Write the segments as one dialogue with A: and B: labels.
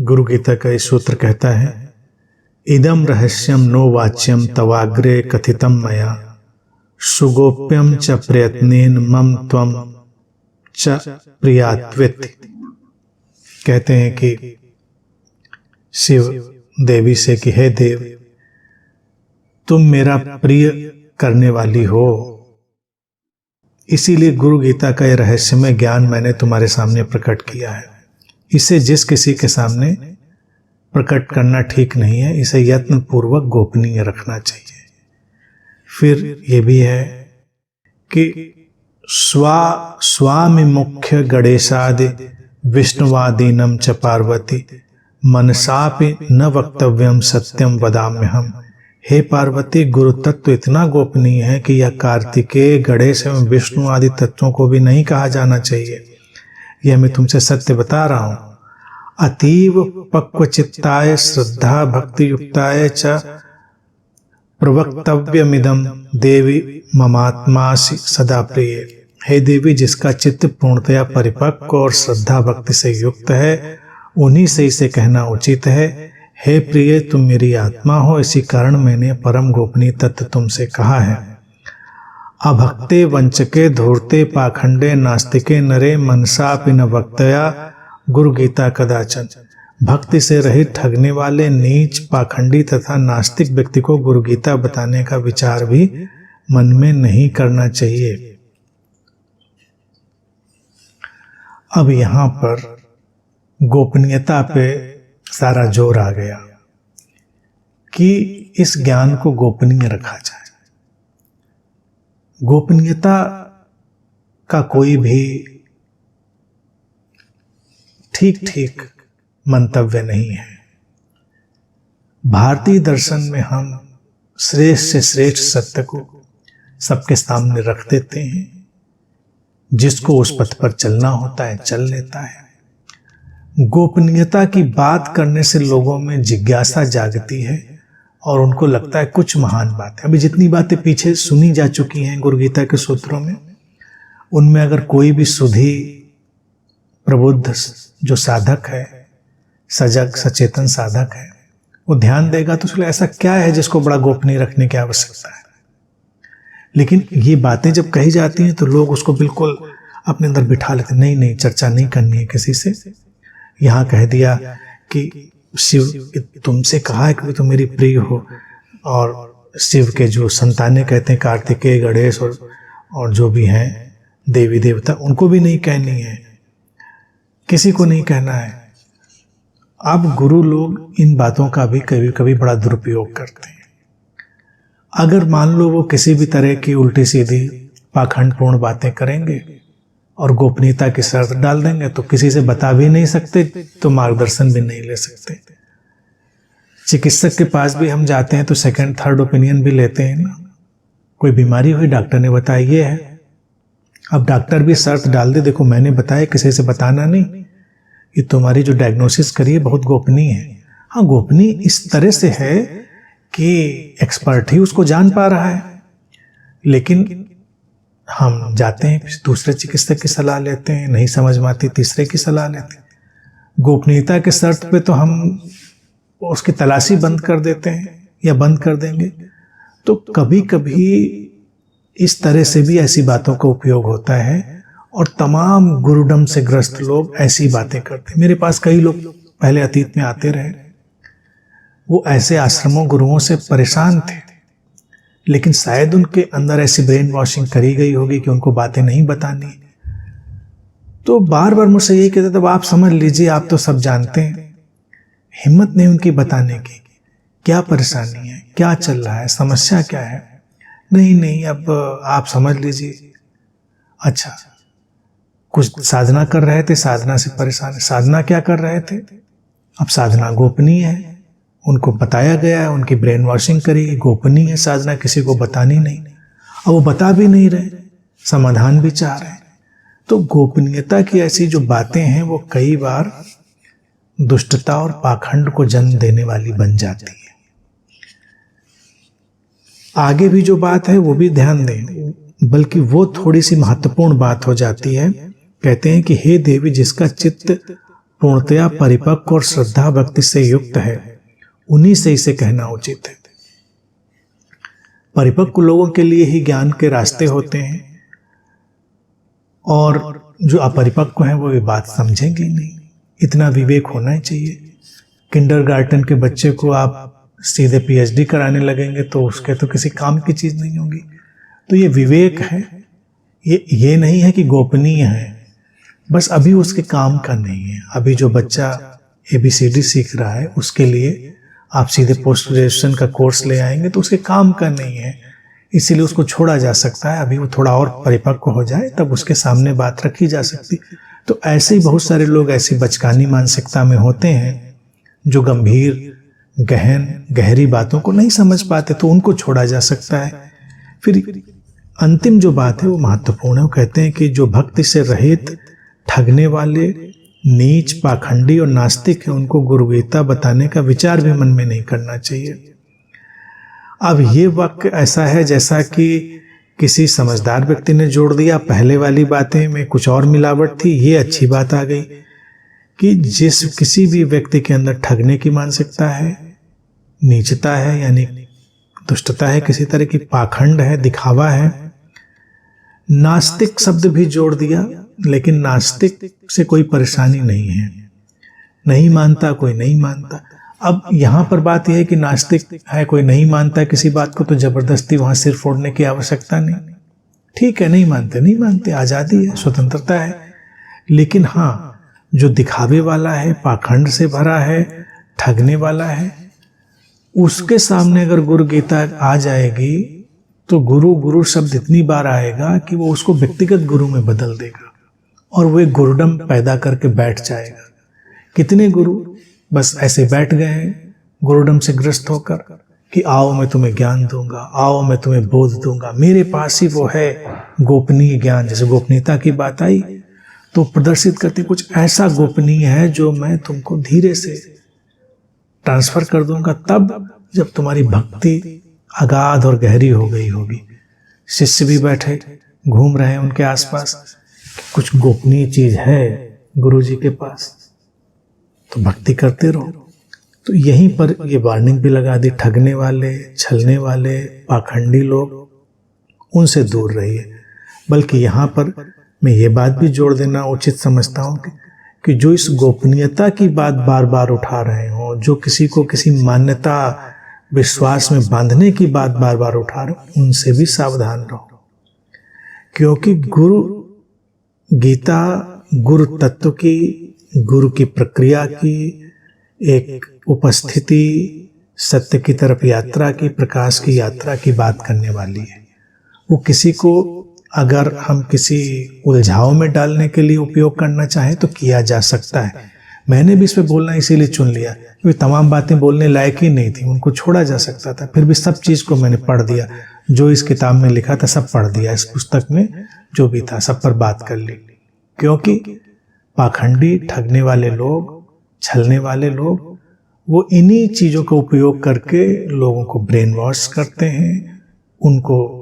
A: गुरु गीता का ये सूत्र कहता है, इदम रहस्यम नो वाच्यम तवाग्रे कथितम मया सुगोप्यम च प्रयत्नेन मम त्वम च प्रियात्वेति। कहते हैं कि शिव देवी से कि हे देव, तुम मेरा प्रिय करने वाली हो, इसीलिए गुरु गीता का यह रहस्यमय ज्ञान मैंने तुम्हारे सामने प्रकट किया है। इसे जिस किसी के सामने प्रकट करना ठीक नहीं है, इसे यत्न पूर्वक गोपनीय रखना चाहिए। फिर ये भी है कि स्वामी मुख्य गणेशादि विष्णुवादीनम च पार्वती मनसापि न वक्तव्यम सत्यम वदाम्यहम। हे पार्वती, गुरु तत्व इतना गोपनीय है कि यह कार्तिकेय, गणेश एवं विष्णु आदि तत्वों को भी नहीं कहा जाना चाहिए। यह मैं तुमसे सत्य बता रहा हूं। अतीव पक्वचित्ताय श्रद्धा भक्ति युक्ताय च प्रवक्तव्यमिदम देवी ममात्मासि सदा प्रिय। हे देवी, जिसका चित्त पूर्णतया परिपक्व और श्रद्धा भक्ति से युक्त है, उन्हीं से इसे कहना उचित है। हे प्रिय, तुम मेरी आत्मा हो, इसी कारण मैंने परम गोपनीय तत्व तुमसे कहा है। अभक्ते वंचके धूर्ते पाखंडे नास्तिके नरे मनसापि न वक्तया गुरु गीता कदाचन। भक्ति से रहित ठगने वाले नीच, पाखंडी तथा नास्तिक व्यक्ति को गुरु गीता बताने का विचार भी मन में नहीं करना चाहिए। अब यहां पर गोपनीयता पे सारा जोर आ गया कि इस ज्ञान को गोपनीय रखा जाए। गोपनीयता का कोई भी ठीक मंतव्य नहीं है। भारतीय दर्शन में हम श्रेष्ठ से श्रेष्ठ सत्य को सबके सामने रख देते हैं। जिसको उस पथ पर चलना होता है चल लेता है। गोपनीयता की बात करने से लोगों में जिज्ञासा जागती है और उनको लगता है कुछ महान बात है। अभी जितनी बातें पीछे सुनी जा चुकी हैं गुरु गीता के सूत्रों में, उनमें अगर कोई भी सुधी प्रबुद्ध जो साधक है, सजग सचेतन साधक है, वो ध्यान देगा तो उसको ऐसा क्या है जिसको बड़ा गोपनीय रखने की आवश्यकता है। लेकिन ये बातें जब कही जाती हैं तो लोग उसको बिल्कुल अपने अंदर बिठा लेते, नहीं चर्चा नहीं करनी है किसी से। यहाँ कह दिया कि शिव तुमसे कहा है कि तुम मेरी प्रिय हो, और शिव के जो संतानें कहते हैं कार्तिकेय, गणेश और जो भी हैं देवी देवता, उनको भी नहीं कहनी है, किसी को नहीं कहना है। अब गुरु लोग इन बातों का भी कभी कभी बड़ा दुरुपयोग करते हैं। अगर मान लो वो किसी भी तरह की उल्टी सीधी पाखंडपूर्ण बातें करेंगे और गोपनीयता की शर्त डाल देंगे तो किसी से बता भी नहीं सकते, तो मार्गदर्शन भी नहीं ले सकते। चिकित्सक के पास भी हम जाते हैं तो सेकंड थर्ड ओपिनियन भी लेते हैं ना। कोई बीमारी हुई, डॉक्टर ने बताया ये है, अब डॉक्टर भी शर्त डाल दे, देखो मैंने बताया, किसी से बताना नहीं, ये तुम्हारी जो डायग्नोसिस करी है बहुत गोपनीय है। हाँ, गोपनीय इस तरह से है कि एक्सपर्ट ही उसको जान पा रहा है, लेकिन हम जाते हैं दूसरे चिकित्सक की सलाह लेते हैं, नहीं समझ में आती तीसरे की सलाह लेते हैं। गोपनीयता के शर्त पे तो हम उसकी तलाशी बंद कर देते हैं या बंद कर देंगे। तो कभी कभी इस तरह से भी ऐसी बातों का उपयोग होता है और तमाम गुरुडम से ग्रस्त लोग ऐसी बातें करते हैं। मेरे पास कई लोग पहले अतीत में आते रहे, वो ऐसे आश्रमों गुरुओं से परेशान थे, लेकिन शायद उनके अंदर ऐसी ब्रेन वॉशिंग करी गई होगी कि उनको बातें नहीं बतानी। तो बार बार मुझसे यही कहते थे, आप समझ लीजिए, आप तो सब जानते हैं। हिम्मत नहीं उनकी बताने की, क्या परेशानी है, क्या चल रहा है, समस्या क्या है। नहीं अब आप समझ लीजिए। अच्छा, कुछ साधना कर रहे थे, साधना से परेशान है। साधना क्या कर रहे थे? अब साधना गोपनीय है, उनको बताया गया है, उनकी ब्रेन वॉशिंग करी, गोपनीय है साधना, किसी को बतानी नहीं। अब वो बता भी नहीं रहे, समाधान भी चाह रहे हैं। तो गोपनीयता की ऐसी जो बातें हैं वो कई बार दुष्टता और पाखंड को जन्म देने वाली बन जाती है। आगे भी जो बात है वो भी ध्यान दें, बल्कि वो थोड़ी सी महत्वपूर्ण बात हो जाती है। कहते हैं कि हे देवी, जिसका चित्त पूर्णतया परिपक्व और श्रद्धा भक्ति से युक्त है, उन्हीं से इसे कहना उचित है। परिपक्व लोगों के लिए ही ज्ञान के रास्ते होते हैं, और जो अपरिपक्व हैं वो ये बात समझेंगे नहीं। इतना विवेक होना ही चाहिए। किंडरगार्टन के बच्चे को आप सीधे पीएचडी कराने लगेंगे तो उसके तो किसी काम की चीज नहीं होगी। तो ये विवेक है, ये नहीं है कि गोपनीय है, बस अभी उसके काम का नहीं है। अभी जो बच्चा ABCD सीख रहा है उसके लिए आप सीधे पोस्ट ग्रेजुएशन का कोर्स ले आएंगे तो उसके काम का नहीं है, इसीलिए उसको छोड़ा जा सकता है। अभी वो थोड़ा और परिपक्व हो जाए तब उसके सामने बात रखी जा सकती। तो ऐसे ही बहुत सारे लोग ऐसी बचकानी मानसिकता में होते हैं जो गंभीर गहरी बातों को नहीं समझ पाते, तो उनको छोड़ा जा सकता है। फिर अंतिम जो बात है वो महत्वपूर्ण है। वो कहते हैं कि जो भक्ति से रहित, ठगने वाले, नीच, पाखंडी और नास्तिक है, उनको गुरु गीता बताने का विचार भी मन में नहीं करना चाहिए। अब ये वाक्य ऐसा है जैसा कि किसी समझदार व्यक्ति ने जोड़ दिया। पहले वाली बातें में कुछ और मिलावट थी, ये अच्छी बात आ गई कि किसी भी व्यक्ति के अंदर ठगने की मानसिकता है, नीचता है यानी दुष्टता है, किसी तरह की पाखंड है, दिखावा है। नास्तिक शब्द भी जोड़ दिया, लेकिन नास्तिक से कोई परेशानी नहीं है, नहीं मानता कोई नहीं मानता। अब यहां पर बात यह है कि नास्तिक है, कोई नहीं मानता किसी बात को, तो जबरदस्ती वहां सिर फोड़ने की आवश्यकता नहीं। ठीक है, नहीं मानते, आजादी है, स्वतंत्रता है। लेकिन हाँ, जो दिखावे वाला है, पाखंड से भरा है, ठगने वाला है, उसके सामने अगर गुरु गीता आ जाएगी तो गुरु शब्द इतनी बार आएगा कि वो उसको व्यक्तिगत गुरु में बदल देगा और वो एक गुरुडम पैदा करके बैठ जाएगा। कितने गुरु बस ऐसे बैठ गए हैं गुरुडम से ग्रस्त होकर कि आओ मैं तुम्हें ज्ञान दूंगा, आओ मैं तुम्हें बोध दूंगा, मेरे पास ही वो है गोपनीय ज्ञान। जैसे गोपनीयता की बात आई तो प्रदर्शित करते कुछ ऐसा गोपनीय है जो मैं तुमको धीरे से ट्रांसफर कर दूंगा, तब जब तुम्हारी भक्ति अगाध और गहरी हो गई होगी। शिष्य भी बैठे घूम रहे हैं उनके आसपास, कुछ गोपनीय चीज है गुरु जी के पास, तो भक्ति करते रहो। तो यहीं पर ये वार्निंग भी लगा दी, ठगने वाले, छलने वाले, पाखंडी लोग, उनसे दूर रहिए। बल्कि यहाँ पर मैं ये बात भी जोड़ देना उचित समझता हूँ कि जो इस गोपनीयता की बात बार बार उठा रहे हो, जो किसी को किसी मान्यता विश्वास में बांधने की बात बार बार उठा रहे हो, उनसे भी सावधान रहो। क्योंकि गुरु गीता गुरु तत्व की, गुरु की प्रक्रिया की एक उपस्थिति, सत्य की तरफ यात्रा की, प्रकाश की यात्रा की बात करने वाली है। वो किसी को अगर हम किसी उलझाव में डालने के लिए उपयोग करना चाहें तो किया जा सकता है। मैंने भी इस पे बोलना इसीलिए चुन लिया क्योंकि तमाम बातें बोलने लायक ही नहीं थी, उनको छोड़ा जा सकता था। फिर भी सब चीज़ को मैंने पढ़ दिया, जो इस किताब में लिखा था सब पढ़ दिया, इस पुस्तक में जो भी था सब पर बात कर ली। क्योंकि पाखंडी, ठगने वाले लोग, छलने वाले लोग, वो इन्हीं चीज़ों का उपयोग करके लोगों को ब्रेन वॉश करते हैं, उनको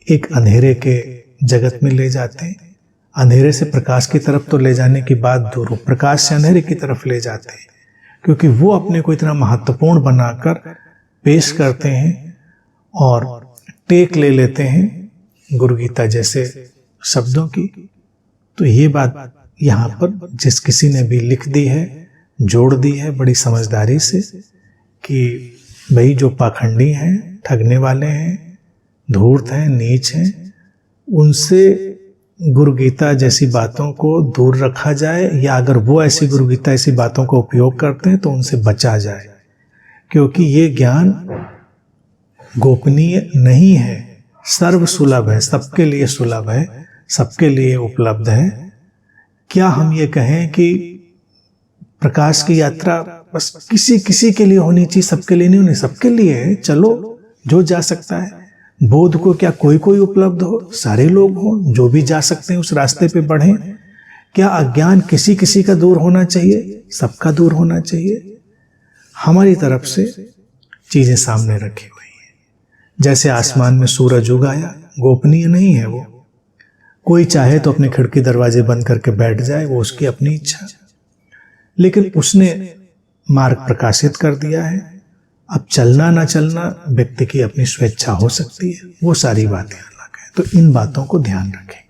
A: एक अंधेरे के जगत में ले जाते हैं। अंधेरे से प्रकाश की तरफ तो ले जाने की बात दूर हो, प्रकाश से अंधेरे की तरफ ले जाते हैं, क्योंकि वो अपने को इतना महत्वपूर्ण बनाकर पेश करते हैं और टेक ले लेते हैं गुरु गीता जैसे शब्दों की। तो ये बात यहाँ पर जिस किसी ने भी लिख दी है, जोड़ दी है बड़ी समझदारी से कि भाई जो पाखंडी हैं, ठगने वाले हैं, धूर्त हैं, नीच हैं, उनसे गुरु गीता जैसी बातों को दूर रखा जाए, या अगर वो ऐसी गुरु गीता ऐसी बातों का उपयोग करते हैं तो उनसे बचा जाए। क्योंकि ये ज्ञान गोपनीय नहीं है, सर्व सुलभ है, सबके लिए सुलभ है, सबके लिए उपलब्ध है। क्या हम ये कहें कि प्रकाश की यात्रा बस किसी के लिए होनी चाहिए, सबके लिए नहीं होनी? सबके लिए है, चलो जो जा सकता है। बोध को क्या कोई उपलब्ध हो? सारे लोग हों, जो भी जा सकते हैं उस रास्ते पे बढ़ें। क्या अज्ञान किसी का दूर होना चाहिए? सबका दूर होना चाहिए। हमारी तरफ से चीजें सामने रखी हुई हैं। जैसे आसमान में सूरज उगाया, गोपनीय नहीं है वो, कोई चाहे तो अपने खिड़की दरवाजे बंद करके बैठ जाए, वो उसकी अपनी इच्छा। लेकिन उसने मार्ग प्रकाशित कर दिया है। अब चलना ना चलना व्यक्ति की अपनी स्वेच्छा हो सकती है, वो सारी बातें अलग है। तो इन बातों को ध्यान रखें।